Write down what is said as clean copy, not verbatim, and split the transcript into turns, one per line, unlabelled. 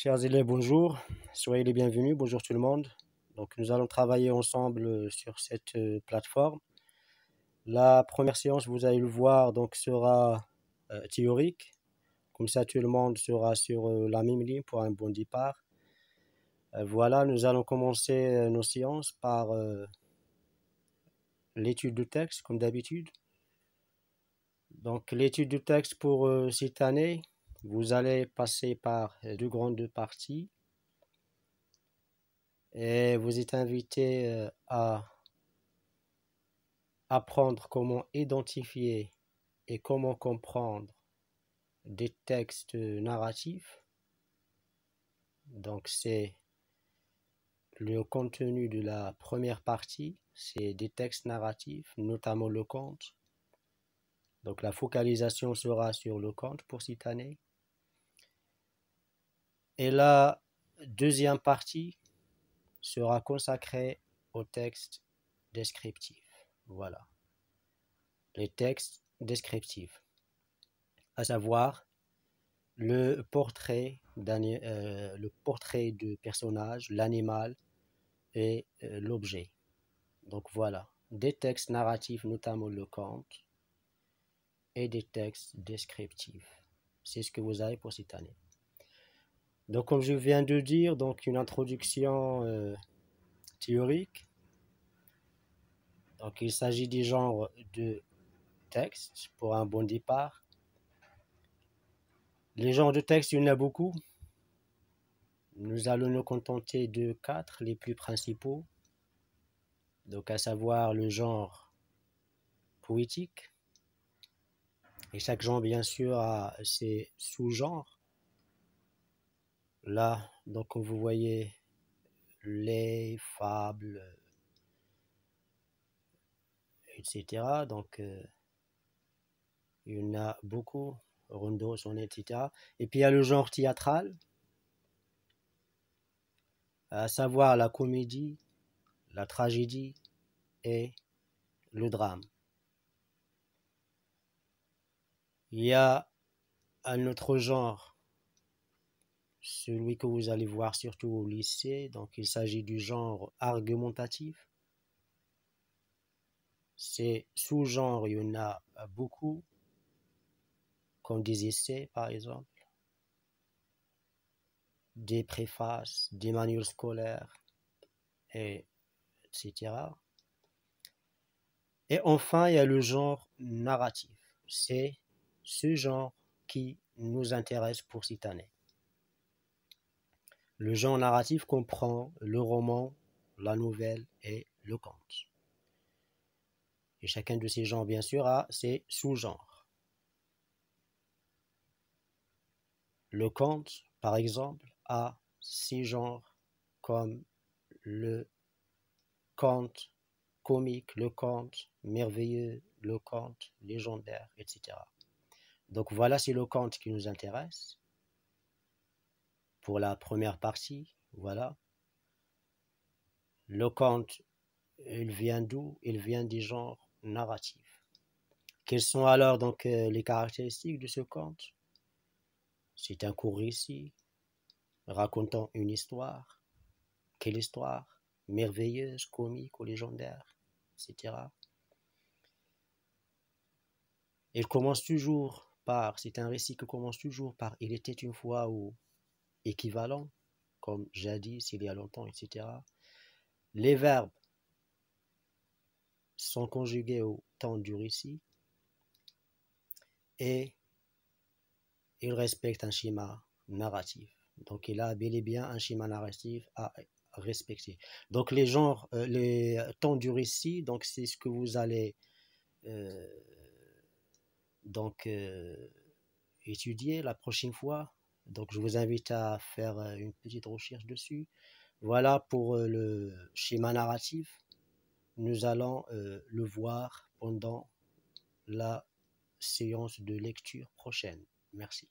Chers élèves, bonjour. Soyez les bienvenus. Bonjour tout le monde. Donc, nous allons travailler ensemble sur cette plateforme. La première séance, vous allez le voir, donc sera théorique. Comme ça, tout le monde sera sur la même ligne pour un bon départ. Voilà, nous allons commencer nos séances par l'étude de texte, comme d'habitude. Donc, l'étude de texte pour cette année, vous allez passer par deux grandes parties. Et vous êtes invité à apprendre comment identifier et comment comprendre des textes narratifs. Donc c'est le contenu de la première partie, c'est des textes narratifs, notamment le conte. Donc la focalisation sera sur le conte pour cette année. Et la deuxième partie sera consacrée aux textes descriptifs. Voilà, les textes descriptifs, à savoir le portrait de personnage, l'animal et l'objet. Donc voilà, des textes narratifs, notamment le conte, et des textes descriptifs. C'est ce que vous avez pour cette année. Donc comme je viens de dire, donc une introduction théorique. Donc il s'agit du genre de texte pour un bon départ. Les genres de texte, il y en a beaucoup. Nous allons nous contenter de 4, les plus principaux. Donc à savoir le genre poétique. Et chaque genre, bien sûr, a ses sous-genres. Là, donc comme vous voyez, les fables, etc. Donc il y en a beaucoup, rondeaux, sonnets, etc. Et puis il y a le genre théâtral, à savoir la comédie, la tragédie et le drame. Il y a un autre genre, celui que vous allez voir surtout au lycée, donc il s'agit du genre argumentatif. Ces sous-genres, il y en a beaucoup, comme des essais par exemple, des préfaces, des manuels scolaires, etc. Et enfin, il y a le genre narratif. C'est ce genre qui nous intéresse pour cette année. Le genre narratif comprend le roman, la nouvelle et le conte. Et chacun de ces genres, bien sûr, a ses sous-genres. Le conte, par exemple, a ses genres comme le conte comique, le conte merveilleux, le conte légendaire, etc. Donc voilà, c'est le conte qui nous intéresse pour la première partie. Voilà. Le conte, il vient d'où? Il vient des genres narratifs. Quelles sont alors donc les caractéristiques de ce conte? C'est un court récit racontant une histoire. Quelle histoire? Merveilleuse, comique ou légendaire, etc. Il commence toujours par, c'est un récit qui commence toujours par il était une fois ou équivalent, comme jadis, il y a longtemps, etc. Les verbes sont conjugués au temps du récit et il respecte un schéma narratif. Donc il a bel et bien un schéma narratif à respecter. Donc les genres, les temps du récit, donc c'est ce que vous allez euh, donc étudier la prochaine fois. Donc je vous invite à faire une petite recherche dessus. Voilà pour le schéma narratif. Nous allons le voir pendant la séance de lecture prochaine. Merci.